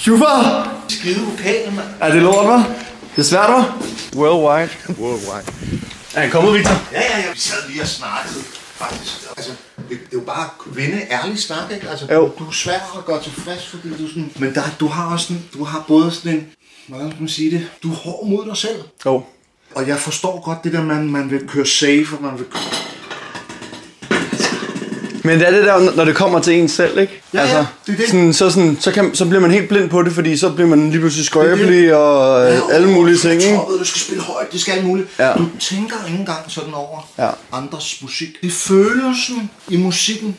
Super! Skide vokalen, mand. Er det lort, hva'? Det er svært, hva'? Worldwide. Er han kommet, Victor? Ja. Vi sad lige og snakkede, faktisk. Altså, det er jo bare vende ærlig snak, ikke? Altså, jo. Du er svær at gøre tilfreds, fordi du sådan... Men du har også sådan... Du har både sådan en... Hvordan skal man sige det? Du er hård mod dig selv. Jo. Og jeg forstår godt det der, man vil køre safe, og man vil køre... Men det er det der, når det kommer til en selv, ikke? Ja, altså, det er det. Så bliver man helt blind på det, fordi så bliver man lige pludselig skrøbelig og alle mulige ting, ikke? Du skal spille højt, det skal alt muligt. Ja. Du tænker ikke engang sådan over andres musik. Det er følelsen i musikken.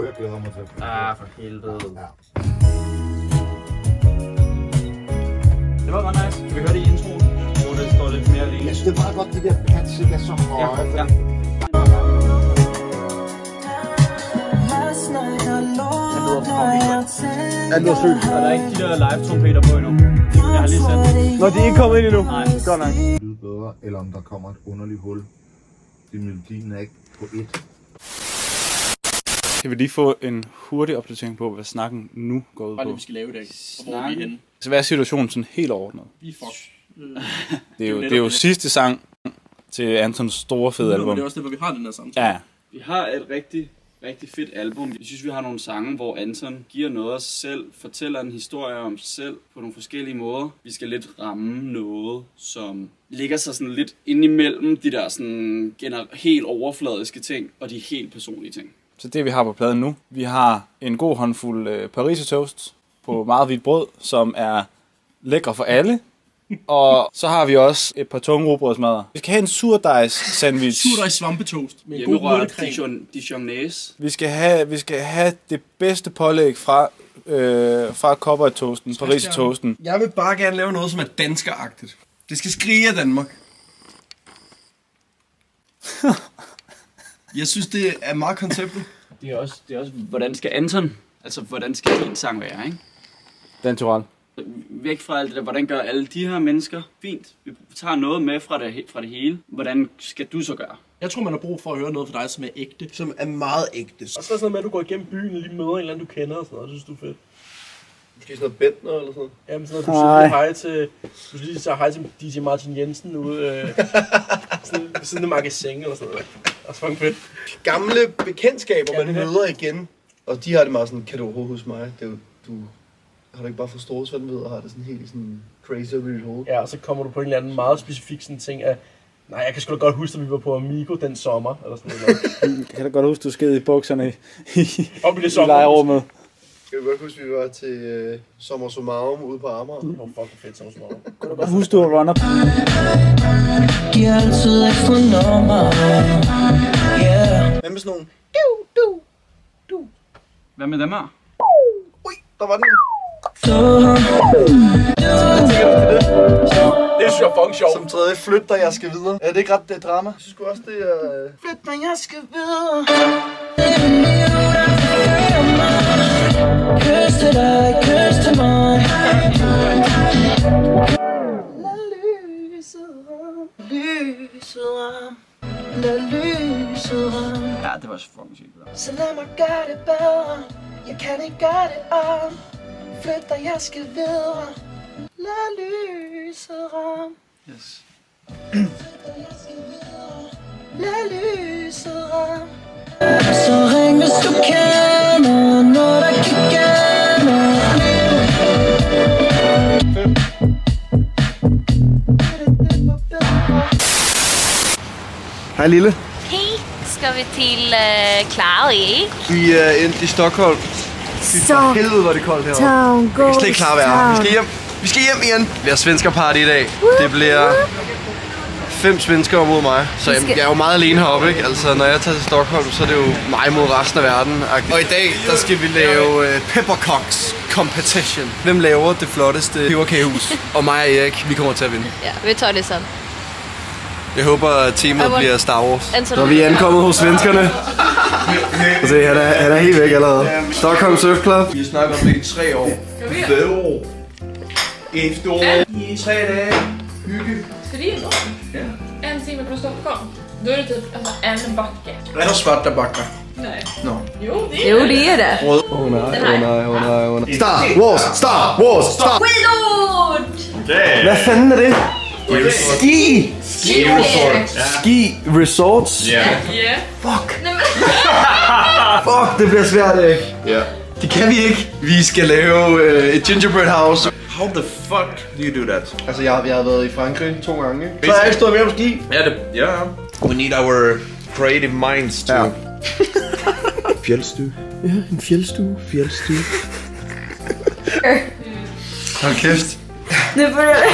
Jeg glæder mig til det. For helvede. Ja. Det var ret nice. Kan vi høre det i introen? Hvor det står lidt mere alene. Jeg synes, det er bare godt, de der pads ikke er så høje. Ja. Er det noget sygt? Og der er ikke de der live-trompeter på endnu. Jeg har lige sat. Nå, de er ikke kommet ind endnu? Nej. Godt nok. Lyde bedre, eller om der kommer et underligt hul. Det melodien er ikke på et. Kan vi lige få en hurtig opdatering på, hvad snakken nu går ud på? Hvad er det, vi skal lave i dag? Og hvor er vi henne? Så hvad er situationen sådan helt overordnet? Vi er fuck. Det er jo sidste sang til Antons store fede album. Det er også det, hvor vi har den her samtale. Ja. Vi har et rigtig fedt album. Jeg synes, vi har nogle sange, hvor Anton giver noget af sig selv, fortæller en historie om sig selv på nogle forskellige måder. Vi skal lidt ramme noget, som ligger sig sådan lidt ind imellem de der sådan helt overfladiske ting og de helt personlige ting. Så det vi har på pladen nu, vi har en god håndfuld parisertoast på meget hvidt brød, som er lækre for alle. Og så har vi også et par tunge rugbrødsmadder. Vi skal have en surdejs sandwich. Surdejs svampetoast med god Hjemmerørt mælkecreme. Dijonnaise. Vi skal have det bedste pålæg fra cowboy-toasten, parisertoasten. Jeg vil bare gerne lave noget, som er danskeragtigt. Det skal skrige af Danmark. Jeg synes, det er meget konceptet. Det er også, hvordan skal Anton, altså hvordan skal din sang være, ikke? Den Turell. Væk fra alt det der, hvordan gør alle de her mennesker fint? Vi tager noget med fra det hele. Hvordan skal du så gøre? Jeg tror, man har brug for at høre noget fra dig, som er ægte. Som er meget ægte. Og så er sådan noget med, at du går igennem byen og lige møder en eller anden, du kender og sådan noget. Det synes du er fedt. Måske sådan noget Bentner eller sådan noget? Jamen sådan noget, du lige siger hej til DJ Martin Jensen ude sådan en magasin eller sådan noget. Og så fedt. Gamle bekendtskaber, man møder igen. Og de har det meget sådan, kan du overhovedet huske mig? Det er jo, du har du ikke bare for store svandved og har det sådan helt sådan crazy over dit hoved. Ja, og så kommer du på en eller anden meget specifik sådan ting af, nej, jeg kan sgu da godt huske, at vi var på Amigo den sommer, eller sådan noget. Jeg kan da godt huske, du skede i bukserne Op i det i sommer. lejerummet. Jeg kan godt huske, at vi var til Sommer Summarum ude på Amager. Det var fucking fedt Sommer Summarum. Kan du godt huske, du var runner? Giver altid ekstra nummer. Hvad med sådan nogle? Hvad med dem her? Ui, der var den. Det synes jeg er fucking sjovt. Som tredje, flyt dig, jeg skal videre. Er det ikke ret det drama? Jeg synes også, det er... Flyt dig, jeg skal videre. Kys til dig, kys til mig. Lad lyset ram, lyset ram. Lad lyset ram. Ja, det var så fucking sygt. Så lad mig gøre det bedre. Jeg kan ikke gøre det om. Flyt dig, jeg skal videre. Lad lyset ram. Yes. Lad lyset ram. Så ring, hvis du kender noget, der kan gøre noget. Hej Lille. Hej, skal vi til Klarøy? Vi er endt i Stockholm. Så Helvede, hvor det koldt herovre. tango. Jeg kan slet ikke klare vejret. Vi skal hjem. Vi skal hjem igen. Det bliver svenskerparty i dag. Det bliver 5 svenskere mod mig. Så jeg er jo meget alene heroppe, ikke? Altså, når jeg tager til Stockholm, så er det jo mig mod resten af verden. Og i dag, der skal vi lave peppercocks competition. Hvem laver det flotteste peberkagehus? Og mig og Erik, vi kommer til at vinde. Ja, vi tager det sådan. Jeg håber, at temaet bliver Star Wars. Så er vi ankommet hos svenskerne. Se, han er helt væk allerede. Stockholm Surf Club. Vi har snakket om det i 3 år. 5 år. Efterår. I 3 dage. Hygge. Ska det in då? Ja. En timme från Stockholm. Då är det typ en backe. Är det svarta backar? Nej. Nå. Jo, det er det. Rød. nej. Star Wars. Skidort! Hvad fanden er det? Ski resorts. Ja. Fuck, det bliver svært, ikke? Ja. Det kan vi ikke. Vi skal lave et gingerbread house. How the fuck do you do that? Altså, jeg har været i Frankrig 2 gange, ikke? Så har jeg ikke stået mere på ski. Ja. We need our creative minds to... Ja. Fjeldstue. Ja, en fjeldstue. Hold kæft.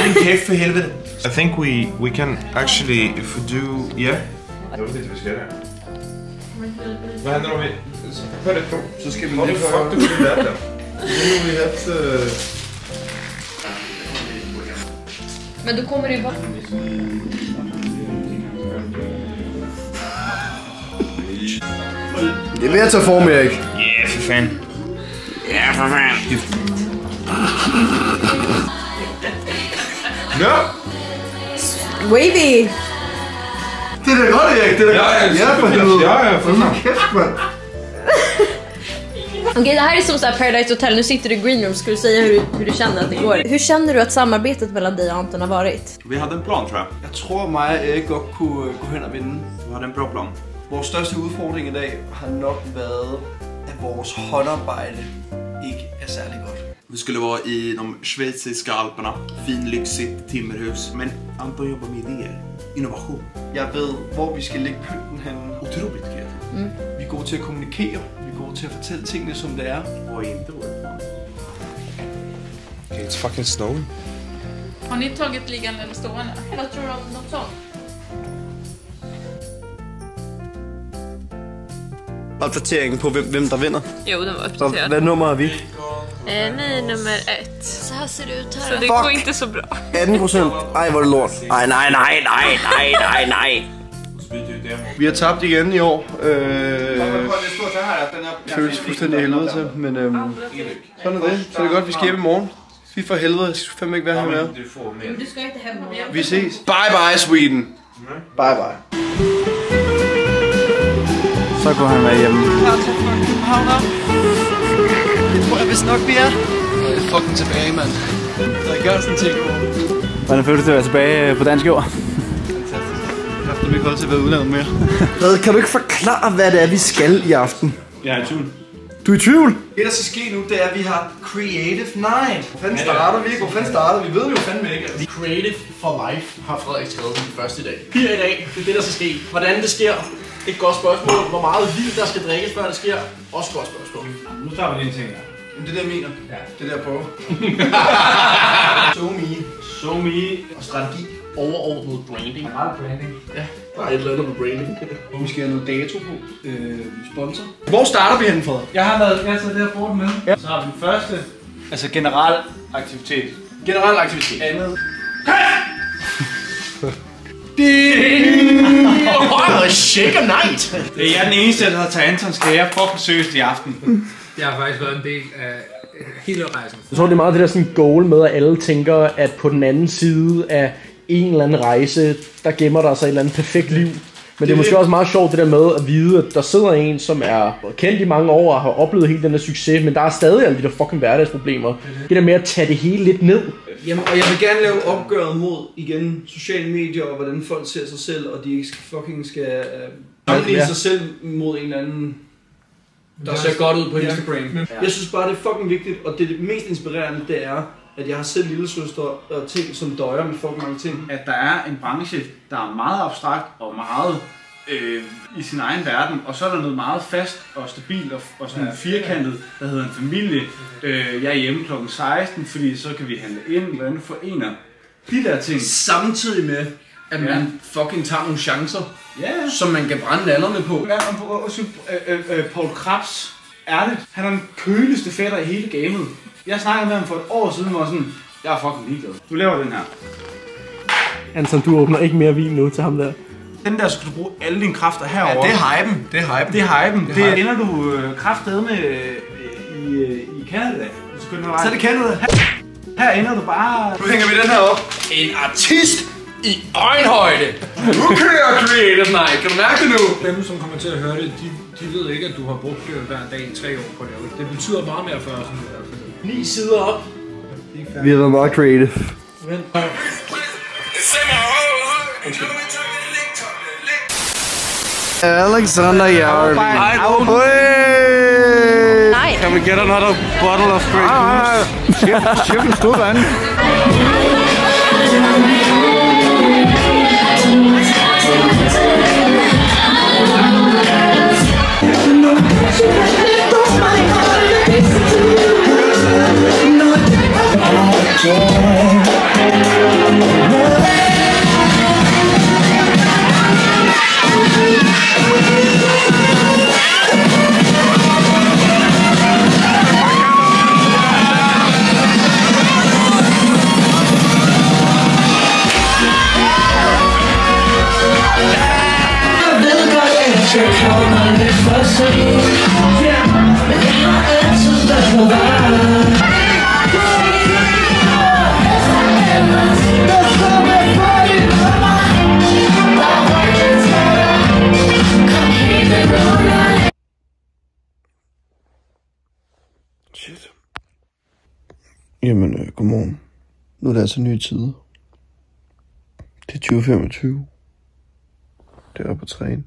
En kæft for helvede. I think we can actually, if we do, yeah. Jeg ved ikke, vi skal her. Hvad handler om det? Hør det på. Så skal vi Hvor lige the fuck do we do that der? Nu vi have Men du kommer ju bara... Det er ved at tage form, Erik. Ja, for fanden. Nå! Wavy! Det er da godt, Erik. Det er da godt. Ja, for helvede. Ja, for Hold kæft, mand. Okej, det här är som så här Paradise Hotel. Nu sitter du i green room. Ska du säga hur du känner att det går? Hur känner du att samarbetet mellan dig och Anton har varit? Vi hade en plan, tror jeg. Jeg tror mig og Erik godt kunne gå hen og vinde. Vi hade en bra plan. Vores største udfordring i dag har nok været, at vores håndarbejde ikke er særlig godt. Vi skulle vara i de schweiziska alperna. Fin, lyxigt timmerhus. Men Anton jobbar med idéer. Innovation. Jeg ved, hvor vi skal lægge pynten henne. Otroligt kreativt. Vi er gode til at kommunikere. Vi er gode til at fortælle tingene, som det er. Vad är inte vår plan? Okay, it's fucking snowing. Har ni tagit liggande eller stående? Vad tror du om något sånt? Opdateringen på, hvem der vinder. Jo, den var Så uppdaterad. hvad nummer er vi? Ni är nummer 1. Så här ser det ut Så här. det går inte så bra. 18%. Ej, hvor er det lort. Ej, nej. Vi har tabt igen i år. Føles fuldstændig helvede til, men sådan er det. Så er det godt, vi skal hjem i morgen. Fy for helvede, jeg skal fandme ikke være her mere. Du ska inte hem nu. Vi ses. Bye, Sweden. Bye. Så kunne han være hjemme. Det tror jeg vist nok, vi er. Jeg er fucking tilbage, mand. Der gør sådan en ting. Hvordan føles det at være tilbage på dansk jord? Jeg har ikke holdt til at være udlandet mere. Hvad, kan du ikke forklare, hvad det er, vi skal i aften? Jeg er i tvivl. Du er i tvivl? Det, der skal ske nu, det er, at vi har Creative Night. Hvor fanden starter vi ikke? Hvor fanden starter vi? Vi ved det jo fandme ikke. Altså. Creative for Life har Frederik skrevet den første dag. Her i dag, det er det, der skal ske. Hvordan det sker, et godt spørgsmål. Hvor meget vin der skal drikkes, før det sker, også et godt spørgsmål. Nu tager vi dine ting her. Jamen, det er det, jeg mener. Ja. Det er det, jeg prøver. SoMe og strategi. Overordnet branding. Ja, der er et eller andet med branding. Hvor vi skal have noget dato på. Sponsor. Hvor starter vi henne, Frederik? Jeg har taget det her bord med. Ja. Så har vi den første. Altså generel aktivitet. Generel aktivitet. Andet. Shake a night! Det er jeg den eneste, der har taget Antons kære for seriøst i aften. Det har faktisk været en del af hele rejsen. Jeg tror, det er meget det der sådan goal med, at alle tænker, at på den anden side af en eller anden rejse, der gemmer der sig et eller andet perfekt liv. Men det er måske også meget sjovt det der med at vide, at der sidder en, som er kendt i mange år og har oplevet hele den der succes, men der er stadig alle de der fucking hverdagsproblemer. Det der med at tage det hele lidt ned. Jamen, og jeg vil gerne lave opgøret mod, igen, sociale medier og hvordan folk ser sig selv, og de ikke skal sammenligne sig selv mod en eller anden, der ser godt ud på Instagram. Jeg synes bare, det er fucking vigtigt, og det mest inspirerende, det er, at jeg har selv lillesøster og ting, som døjer med fucking mange ting. At der er en branche, der er meget abstrakt og meget i sin egen verden, og så er der noget meget fast og stabilt og sådan firkantet, der hedder en familie. Jeg er hjemme kl. 16, fordi så kan vi handle ind, eller andet forener. De der ting. Samtidig med, at man fucking tager nogle chancer, som man kan brænde nallerne på. Paul Krebs, ærligt, han er den køligste fætter i hele gamet. Jeg snakkede med ham for et år siden, og sådan, jeg er fucking ligeglad. Du laver den her. Anton, du åbner ikke mere vin nu til ham der. Den der skal du bruge alle dine kræfter herover. Ja, det er hypen. Det er hypen. Det ender du kraftedeme med i Canada. Så er det Canada. Her ender du bare... Nu hænger vi den her op. En artist i øjenhøjde. Nu kører Creative Night. Kan du mærke det nu? Dem, som kommer til at høre det, de ved ikke, at du har brugt det hver dag i 3 år på at lave det. Det betyder meget mere for os, end det er. 9 sider op. Vi har været meget creative. Vent. Alexander Jarvik. Nej. Can we get another bottle of Grey Goose? Chefen stod derinde. Shit. Jamen, godmorgen. Nu er det altså nye tider. Det er 2025. Det er på træne.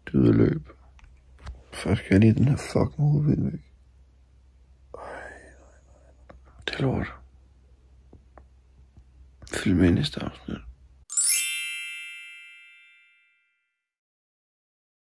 Det er ude at løbe. Først skal jeg lige den her fucking hovedvind væk. Det er lort. Følg med i næste afsnit.